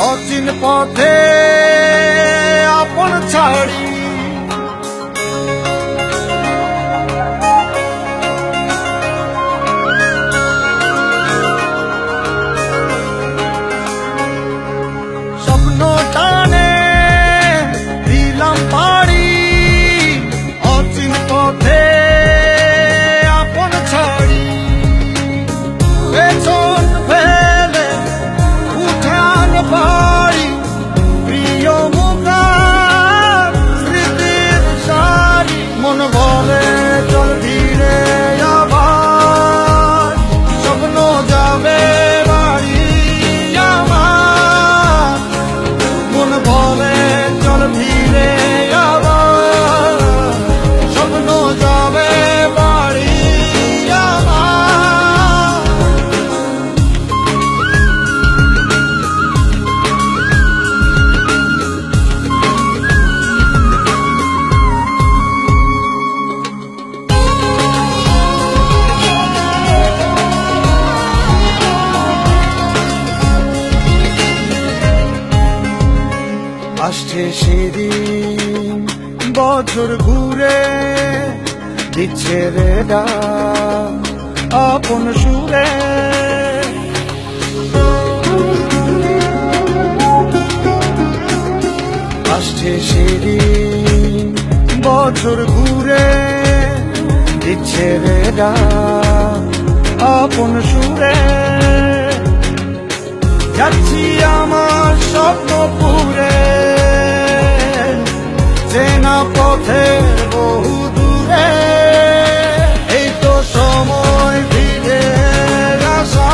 অচিন পথে আপন ছাড়ি স্বপ্ন টানে দিলাম পাড়ি অচিন পথে আপন ছাড়ি পেছন ফেলে উঠান পাড়ি প্রিয় মুখার স্মৃতির সারি মন বলে চল ধীরে আবার স্বপ্ন যাবে বাড়ি আমার মন বলে চল ধীরে আবার স্বপ্ন যাবে বাড়ি আমার আসছে সেদিন বছর ঘুরে দিচ্ছে রে ডাক আপন সুরে আসছে সেদিন বছর ঘুরে দিচ্ছে রে ডাক আপন সুরে যাচ্ছি আমার স্বপ্ন পুরে চেনা পথে বহু দূরে এই তো সময় ফিরে আসা